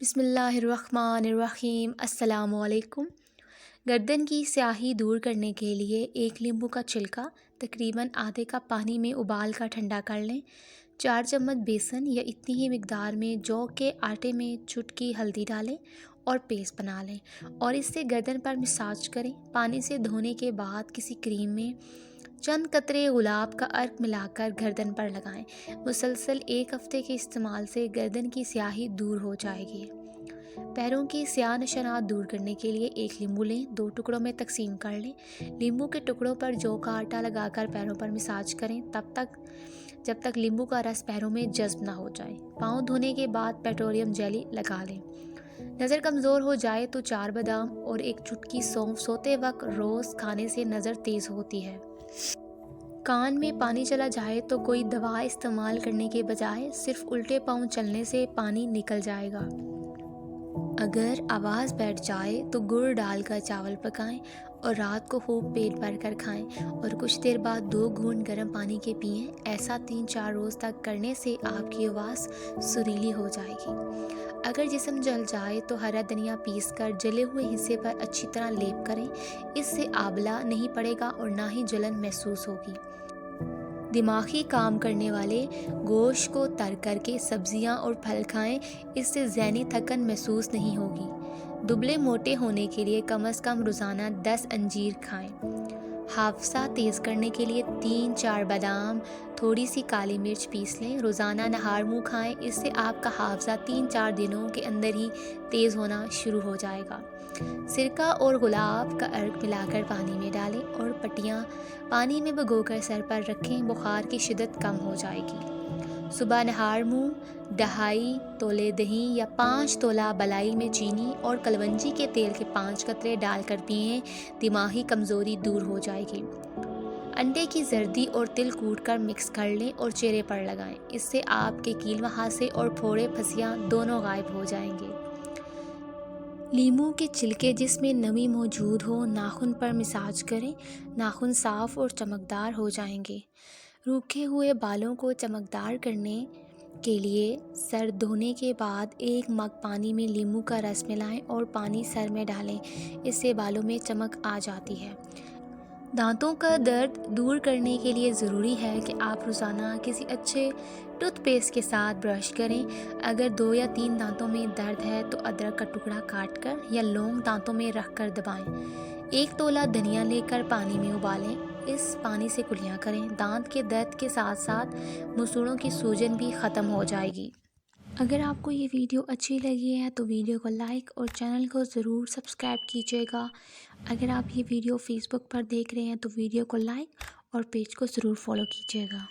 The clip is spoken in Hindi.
बिस्मिल्लाहिर्रहमानिर्रहीम। अस्सलामुअलैकुम। गर्दन की स्याही दूर करने के लिए एक नींबू का छिलका तकरीबन आधे कप पानी में उबाल कर ठंडा कर लें। 4 चम्मच बेसन या इतनी ही मिकदार में जौ के आटे में चुटकी हल्दी डालें और पेस्ट बना लें और इससे गर्दन पर मसाज करें। पानी से धोने के बाद किसी क्रीम में चंद कतरे गुलाब का अर्क मिलाकर गर्दन पर लगाएं। मुसलसल 1 हफ्ते के इस्तेमाल से गर्दन की स्याही दूर हो जाएगी। पैरों की स्याह निशानात दूर करने के लिए एक नींबू लें, 2 टुकड़ों में तकसीम कर लें। नींबू के टुकड़ों पर जौ का आटा लगाकर पैरों पर मसाज करें जब तक नींबू का रस पैरों में जज्ब ना हो जाए। पाँव धोने के बाद पेट्रोलियम जेली लगा लें। नज़र कमज़ोर हो जाए तो 4 बादाम और 1 चुटकी सौंफ सोते वक्त रोज़ खाने से नज़र तेज़ होती है। कान में पानी चला जाए तो कोई दवा इस्तेमाल करने के बजाय सिर्फ उल्टे पाँव चलने से पानी निकल जाएगा। अगर आवाज़ बैठ जाए तो गुड़ डालकर चावल पकाएं और रात को खूब पेट भर कर खाएं और कुछ देर बाद 2 घूंट गर्म पानी के पिएं। ऐसा 3-4 रोज़ तक करने से आपकी आवाज़ सुरीली हो जाएगी। अगर जिस्म जल जाए तो हरा धनिया पीसकर जले हुए हिस्से पर अच्छी तरह लेप करें। इससे आंवला नहीं पड़ेगा और ना ही जलन महसूस होगी। दिमागी काम करने वाले गोश्त को तर करके सब्जियां और फल खाएं। इससे ज़हनी थकन महसूस नहीं होगी। दुबले मोटे होने के लिए कम से कम रोज़ाना 10 अंजीर खाएं। हाफजा तेज़ करने के लिए 3-4 बादाम, थोड़ी सी काली मिर्च पीस लें। रोज़ाना नहार मुँह खाएं। इससे आपका हाफजा 3-4 दिनों के अंदर ही तेज़ होना शुरू हो जाएगा। सिरका और गुलाब का अर्क मिलाकर पानी में डालें और पट्टियाँ पानी में भिगोकर सर पर रखें। बुखार की शिद्दत कम हो जाएगी। सुबह नहार मुँह 2.5 तोले दही या 5 तोला बलाई में चीनी और कलवंजी के तेल के 5 कतरे डालकर पिएं। दिमागी कमज़ोरी दूर हो जाएगी। अंडे की जर्दी और तिल कूटकर मिक्स कर लें और चेहरे पर लगाएं। इससे आपके कील मुहासे और फोड़े फंसियाँ दोनों गायब हो जाएंगे। नींबू के छिलके जिसमें नमी मौजूद हो नाखून पर मसाज करें। नाखून साफ और चमकदार हो जाएंगे। रूखे हुए बालों को चमकदार करने के लिए सर धोने के बाद 1 मग पानी में नींबू का रस मिलाएं और पानी सर में डालें। इससे बालों में चमक आ जाती है। दांतों का दर्द दूर करने के लिए ज़रूरी है कि आप रोज़ाना किसी अच्छे टूथपेस्ट के साथ ब्रश करें। अगर 2 या 3 दांतों में दर्द है तो अदरक का टुकड़ा काटकर या लौंग दांतों में रखकर दबाएं। 1 तोला धनिया लेकर पानी में उबालें। इस पानी से कुल्लियाँ करें। दांत के दर्द के साथ साथ मूसड़ों की सूजन भी ख़त्म हो जाएगी। अगर आपको ये वीडियो अच्छी लगी है तो वीडियो को लाइक और चैनल को ज़रूर सब्सक्राइब कीजिएगा। अगर आप ये वीडियो फेसबुक पर देख रहे हैं तो वीडियो को लाइक और पेज को ज़रूर फॉलो कीजिएगा।